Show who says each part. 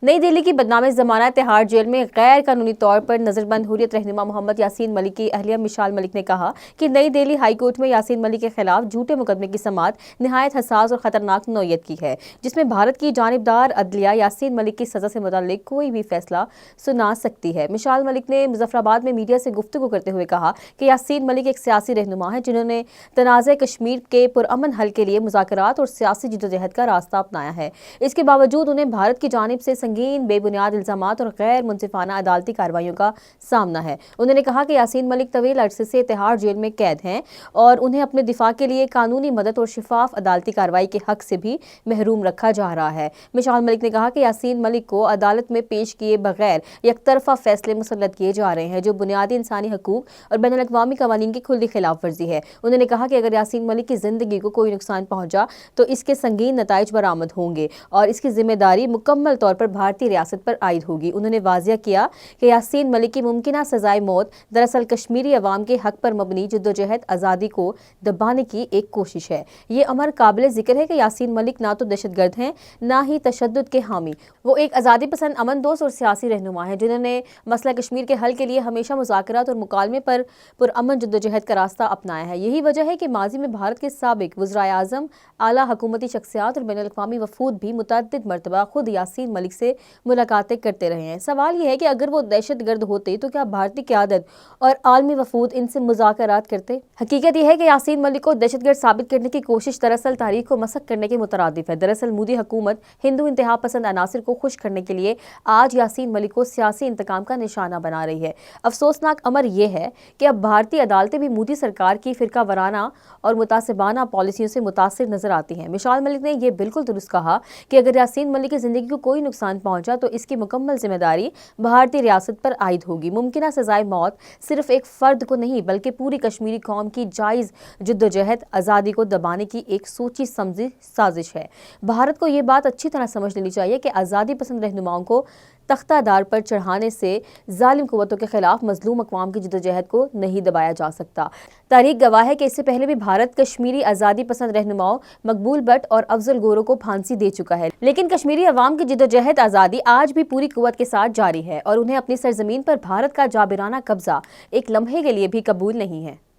Speaker 1: नई दिल्ली की बदनाम जमानत तिहाड़ जेल में गैर कानूनी तौर पर नजरबंद हुर्रियत रहनुमा मोहम्मद यासीन मलिक की अहलिया मिसाल मलिक ने कहा कि नई दिल्ली हाई कोर्ट में यासीन मलिक के खिलाफ झूठे मुकदमे की समाअत निहायत हसास और खतरनाक नौयत की है, जिसमें भारत की जानिबदार अदलिया यासीन मलिक की सजा से मुताल्लिक कोई भी फैसला सुना सकती है। मिसाल मलिक ने मुजफ्फराबाद में मीडिया से गुफ्तगू करते हुए कहा कि यासीन मलिक एक सियासी रहनुमा है जिन्होंने तनाज़े कश्मीर के पुरअमन हल के लिए मुज़ाकरात और सियासी जिद्दोजहद का रास्ता अपनाया है। इसके बावजूद उन्हें भारत की जानिब से संगीन बेबुनियाद इल्जामात और गैर मुनसिफाना अदालती कार्रवाइयों का सामना है। उन्होंने कहा कि यासीन मलिक तवील अरसे से तिहाड़ जेल में कैद हैं और उन्हें अपने दिफा के लिए कानूनी मदद और शिफाफ अदालती कार्रवाई के हक से भी महरूम रखा जा रहा है। मिसाल मलिक ने कहा कि यासीन मलिक को अदालत में पेश किए बगैर यकतरफा फैसले मुसल्लत किए जा रहे हैं जो बुनियादी इंसानी हकूक और बैनुल अक़वामी क़वानीन की खुली खिलाफ वर्जी है। उन्होंने कहा कि अगर यासीन मलिक की जिंदगी को कोई नुकसान पहुंचा तो इसके संगीन नताइज बरामद होंगे और इसकी जिम्मेदारी मुकम्मल तौर पर भारतीय रियासत पर आयद होगी। उन्होंने वाज़िया किया कि यासीन मलिक की मुमकिना सजाए मौत दरअसल कश्मीरी अवाम के हक पर मबनी जद्दोजहद आज़ादी को दबाने की एक कोशिश है। ये अमर काबिल जिक्र है कि यासीन मलिक ना तो दहशतगर्द हैं ना ही तशद्दुद के हामी। वो एक आज़ादी पसंद, अमन दोस्त और सियासी रहनुमा है जिन्होंने मसला कश्मीर के हल के लिए हमेशा मुज़ाकरात और मुकालमे पर पुरअमन जद्दोजहद का रास्ता अपनाया है। यही वजह है कि माजी में भारत के साबिक वज़राए आज़म, आला हुकूमती शख्सियात और बैनुल अक़वामी वफूद भी मुतअद्दिद मरतबा खुद यासीन मलिक से मुलाकातें करते रहे हैं। सवाल यह है कि अगर वो दहशतगर्द होते तो क्या भारतीय क़यादत और आलमी वफूद इनसे मुज़ाकरात करते? हकीकत यह है कि यासीन मलिक को दहशतगर्द साबित करने की कोशिश दरअसल तारीख को मसख करने के मुतरादिफ है। दरअसल मोदी हुकूमत हिंदू इंतहा पसंद अनासिर को खुश करने के लिए आज यासीन मलिक को सियासी इंतकाम का निशाना बना रही है। अफसोसनाक अमर यह है कि अब भारतीय अदालतें भी मोदी सरकार की फिरका वराना और मुतासिबाना पॉलिसियों से मुतासिर नजर आती हैं। मिसाल मलिक ने यह बिल्कुल दुरुस्त कहा कि अगर यासीन मलिक की जिंदगी को कोई नुकसान पहुंचा तो इसकी मुकम्मल जिम्मेदारी भारतीय रियासत पर आयद होगी। मुमकिना सजाए मौत सिर्फ एक फर्द को नहीं बल्कि पूरी कश्मीरी कौम की जायज़ जिद्दोजहद आज़ादी को दबाने की एक सोची समझी साजिश है। भारत को ये बात अच्छी तरह समझ लेनी चाहिए कि आज़ादी पसंद रहनुमाओं को तख्तादार पर चढ़ाने से जालिम कुव्वतों के खिलाफ मजलूम अक़वाम की जिद्दोजहद को नहीं दबाया जा सकता। तारीख गवाह है कि इससे पहले भी भारत कश्मीरी आज़ादी पसंद रहनुमाओं मकबूल भट्ट और अफजल गोरो को फांसी दे चुका है, लेकिन कश्मीरी अवाम की जिद्दोजहद आज़ादी आज भी पूरी कुव्वत के साथ जारी है और उन्हें अपनी सरजमीन पर भारत का जाबिराना कब्जा एक लम्हे के लिए भी कबूल नहीं है।